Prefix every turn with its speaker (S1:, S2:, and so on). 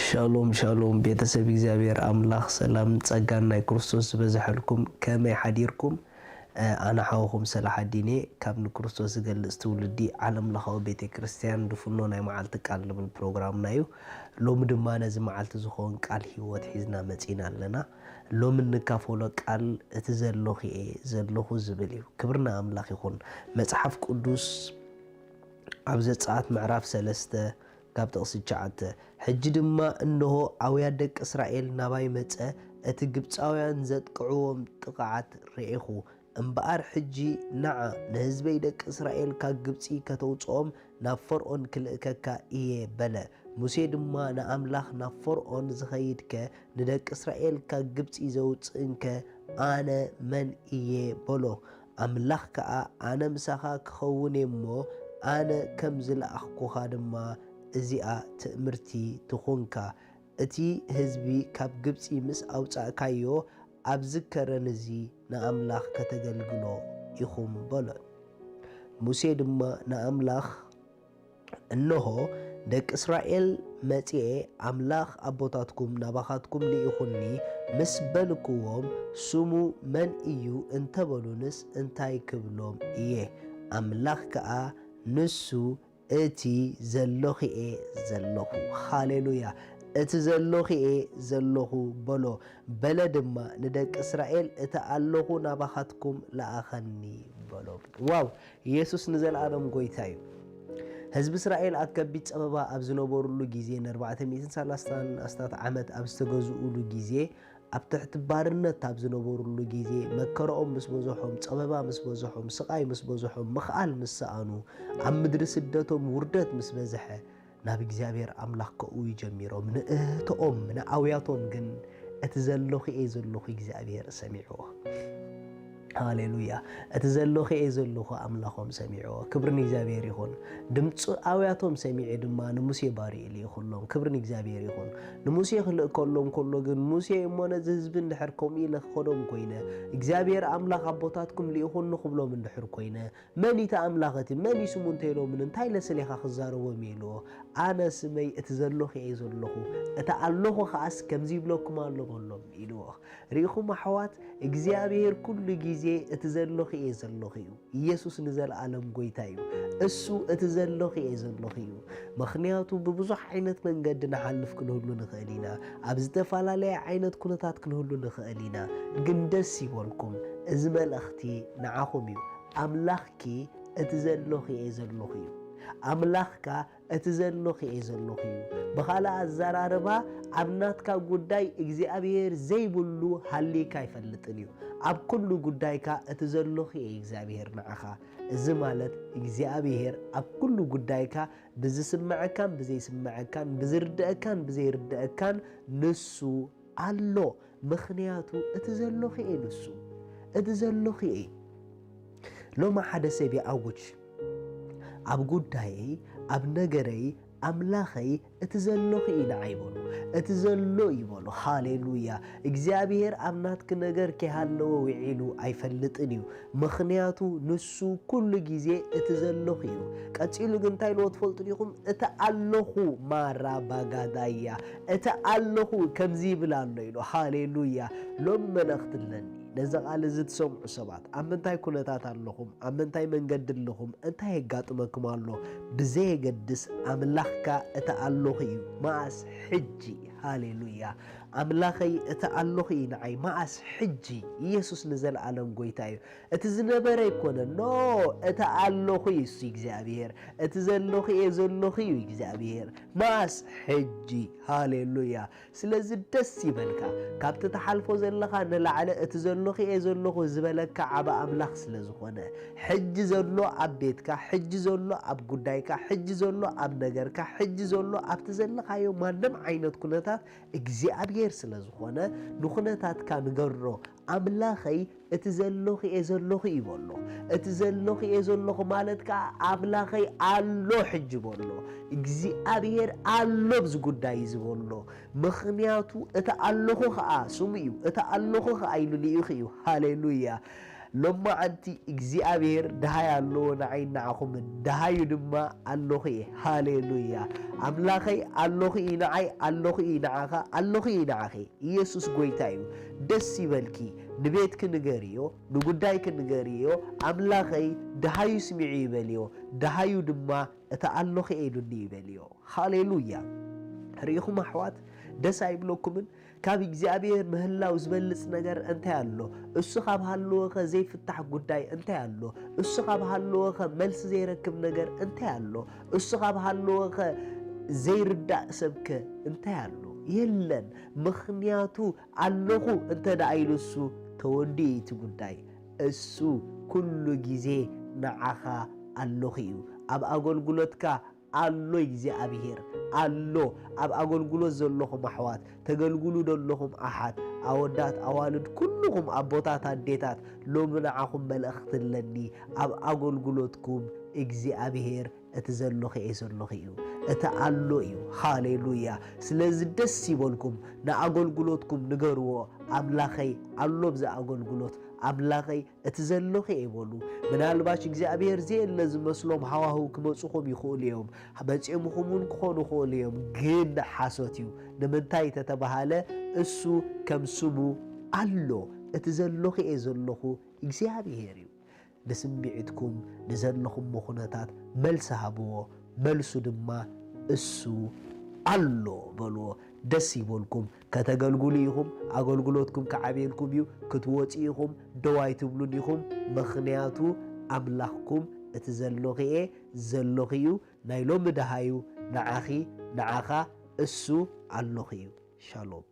S1: ሻሎም ሻሎም ቤተሰብ እግዚአብሔር አምላክ ሰላም ጸጋና ክርስቶስ በዛሕልኩም ከመይ ሓዲርኩም አና ሓወኹም ሰላሐዲኔ ካብ ንክርስቶስ ዝገልጽ ትውልዲ ዓለም ለኻዊ ቤተክርስቲያን ድፍኖ ናይ መዓልቲ ቃል ልብል ፕሮግራም ናዩ ሎም ድማ ነዚ መዓልቲ ዝኾን ቃል ህይወት ሒዝና መጺና ኣለና ሎም ንካፈሎ ቃል እቲ ዘለኹ ዝብል እዩ ክብርና አምላክ ይኹን መጽሐፍ ቅዱስ ኣብ ዘጸአት ምዕራፍ 3 ካብ ተቕስጫዓተ ሕጂ ድማ እንሆ ኣውያ ደቅ እስራኤል ናባይ መጸ እቲ ግብፃውያን ዘጥቅዕዎም ጥቃዓት ርኢኹ እምበኣር ሕጂ ናዓ ንህዝበይ ደቅ እስራኤል ካብ ግብፂ ከተውፅኦም ናብ ፈርዖን ክልእከካ እየ በለ ሙሴ ድማ ንኣምላኽ ናብ ፈርዖን ዝኸይድከ ንደቅ እስራኤል ካብ ግብፂ ዘውፅእንከ ኣነ መን እየ በሎ ኣምላኽ ከዓ ኣነ ምሳኻ ክኸውን እሞ ኣነ ከም ዝለኣኽኩኻ ድማ እዚኣ ትእምርቲ ትኾንካ እቲ ህዝቢ ካብ ግብፂ ምስ ኣውፃእካዮ ኣብ ዝከረን እዚ ንኣምላኽ ከተገልግሎ ኢኹም በሎ ሙሴ ድማ ንኣምላኽ እንሆ ደቂ እስራኤል መጺኤ ኣምላኽ ኣቦታትኩም ናባኻትኩም ልኢኹኒ ምስ በልክዎም ስሙ መን እዩ እንተበሉንስ እንታይ ክብሎም እየ ኣምላኽ ከዓ ንሱ እቲ ዘለኺኤ ዘለኹ ሃሌሉያ እቲ ዘለኺኤ ዘለኹ በሎ በለ ድማ ንደቂ እስራኤል እቲ ኣለኹ ናባኻትኩም ለኣኸኒ በሎ ዋው ኢየሱስ ንዘለዓለም ጎይታ እዩ ህዝቢ እስራኤል ኣብ ከቢድ ፀበባ ኣብ ዝነበሩሉ ጊዜ ን430 ዓመት ኣብ ዝተገዝኡሉ ጊዜ ኣብ ትሕቲ ባርነት ኣብ ዝነበሩሉ ጊዜ መከረኦም ምስ በዝሖም ፀበባ ምስ በዝሖም ስቃይ ምስ በዝሖም ምኽኣል ምስ ሰኣኑ ኣብ ምድሪ ስደቶም ውርደት ምስ በዝሐ ናብ እግዚአብሔር ኣምላኽ ከእው ጀሚሮም ንእህቶኦም ንኣውያቶም ግን እቲ ዘለኹ እግዚአብሔር ሰሚዕዎ ሃሌሉያ እቲ ዘለኹ ዘለኹ ኣምላኾም ሰሚዕዎ ክብርን እግዚአብሔር ይኹን ድምፂ ኣውያቶም ሰሚዕ ድማ ንሙሴ ባሪኤል ይኹሎም ክብርን እግዚአብሔር ይኹን ንሙሴ ክልእ ከሎም ከሎ ግን ሙሴ እሞነ ህዝቢ እንድሕር ከምኡ ኢለ ክኸዶም ኮይነ እግዚአብሔር ኣምላኽ ኣቦታትኩም ልኢኹን ንኽብሎም እንድሕር ኮይነ መን ኢታ ኣምላኸቲ መን ስሙ እንተኢሎም እንታይ ለስሌኻ ክዛረቦም ኢልዎ ኣነ ስመይ እቲ ዘለኹ እቲ ኣለኹ ኸኣስ ከምዚ ይብለኩም ኣለሎም ኢልዎ ርኢኹም ኣሕዋት እግዚአብሔር ኩሉ ጊዜ እቲ ዘለኹ እዩ ኢየሱስ ንዘለዓለም ጎይታ እዩ እሱ እቲ ዘለኹ እዩ ምኽንያቱ ብብዙሕ ዓይነት መንገዲ ንሓልፍ ክንህሉ ንኽእል ኢና ኣብ ዝተፈላለየ ዓይነት ኩነታት ክንህሉ ንኽእል ኢና ግን ደስ ይበልኩም እዚ መልእኽቲ ንዓኹም እዩ ኣምላኽኪ እቲ ዘለኹ እዩ ኣምላኽካ እቲ ዘለኹ እዩ ብኻልእ ኣዘራርባ ኣብ ናትካ ጉዳይ እግዚአብሔር ዘይብሉ ሃሊካ ይፈልጥን እዩ ኣብ ኩሉ ጉዳይካ እቲ ዘለኹ እግዚአብሔር ንዓኻ እዚ ማለት እግዚአብሔር ኣብ ኩሉ ጉዳይካ ብዝስምዐካን ብዘይስምዐካን ብዝርድአካን ብዘይርድአካን ንሱ ኣሎ ምኽንያቱ እቲ ዘለኹ ንሱ እቲ ዘለኹ ሎማ ሓደ ሰብ ይዓውጅ ኣብ ጉዳይ ኣብ ነገረይ ኣምላኸይ እቲ ዘለኹ ንዓይበሉ እቲ ዘሎ ይበሉ ሃሌሉያ እግዚአብሔር ኣብ ናትክ ነገር ከይሃለወ ውዒሉ ኣይፈልጥን እዩ ምኽንያቱ ንሱ ኩሉ ጊዜ እቲ ዘለኹ እዩ ቀፂሉ ግን እንታይ ልዎ ትፈልጡ ዲኹም እቲ ኣለኹ ማራ ባጋዳያ እቲ ኣለኹ ከምዚ ይብል ኣሎ ኢሉ ሃሌሉያ ሎም መልእኽቲ ኣለኒ ነዚ ቃል እዚ ትሰምዑ ሰባት ኣብ ምንታይ ኩነታት ኣለኹም ኣብ ምንታይ መንገዲ ኣለኹም እንታይ የጋጥመኩም ኣሎ ብዘየገድስ ኣምላኽካ እቲ ኣለኹ እዩ ማኣስ ሕጂ ሃሌሉያ ኣምላኸይ እቲ ኣለኹ ንዓይ ማኣስ ሕጂ ኢየሱስ ንዘለዓለም ጎይታ እዩ እቲ ዝነበረ ይኮነን ኖ እቲ ኣለኹ እሱ እግዚአብሔር እቲ ዘለኹ እዩ እግዚአብሔር ማኣስ ሕጂ ሃሌሉያ ስለዚ ደስ ይበልካ ካብቲ ተሓልፎ ዘለኻ ንላዕለ እቲ ዘለኹ ዝበለካ ዓባ ኣምላኽ ስለ ዝኾነ ሕጂ ዘሎ ኣብ ቤትካ ሕጂ ዘሎ ኣብ ጉዳይካ ሕጂ ዘሎ ኣብ ነገርካ ሕጂ ዘሎ ኣብቲ ዘለኻዮ ማንም ዓይነት ኩነታት እግዚአብሔር ስለ ዝኾነ ንኹነታትካ ንገሮ ኣምላኸይ እቲ ዘለኹ ይበሎ እቲ ዘለኹ ማለት ከዓ ኣምላኸይ ኣሎ ሕጂ በሎ እግዚአብሔር ኣሎ ብዝጉዳይ ዝበሎ ምኽንያቱ እቲ ኣለኹ ከዓ ስሙ እዩ እቲ ኣለኹ ከዓ ኢሉ ልኢኹ እዩ ሃሌሉያ لما أنت إجزابير دهاي الله نعين نعكم دهاي دما الله هاليلويا أملاخي الله نعي الله نعاها الله نعاها يسوع قويتايو دسي بالكي نبيتك نجاريو نقدايك نجاريو أملاخي دهاي سمعي باليو دهاي دما أتالله إيدني باليو هاليلويا ريخم أحوات دس عيبلوكمن كاب إجزابير مهلا وزبلس نجار أنت هالو السخاب هالو زي فتح قداي أنت هالو السخاب هالو ملس زي ركب نجار أنت هالو السخاب هالو زي رداء سبك أنت هالو يلن مخنياتو علقو أنت دعيلو السو تودي تقداي السو كل جزء نعخا اللخيو أب أقول قلتك الله إجزابير الله أب أقول قلوا زلهم أحوات تقولوا دلهم أحد أودات أوالد كلهم أبوتات الديتات لو منعهم بالأخت لني أب أقول قلوتكم إجزابير اتزلخي إزلخيو اتعلويو هاليلويا سلز دسي بولكم نا أقول قلوتكم نقروا أملاخي الله بزا أقول قلوت أملاخي اتزلخي إبولو من الباش إجزابير زي لازم مسلوم حواهو كمسوخم يخول يوم بجعمخمون كخونو خول يوم جن حاسوتيو نمنتاي تتبهالة السو كم سمو الله اتزلخي إزلخو إجزابيريو نسمعتكم نزلخم مخناتات ملس هابو ملسو دما السو الله بلو دسي بولكم كتقلقليهم أقلقلوتكم كعبيلكم يو كتواتيهم دوايتبلونيهم مخنياتو أملاحكم اتزلغي زلغيو نايلوم دهايو نعاخي نعاخا السو اللغيو شالوم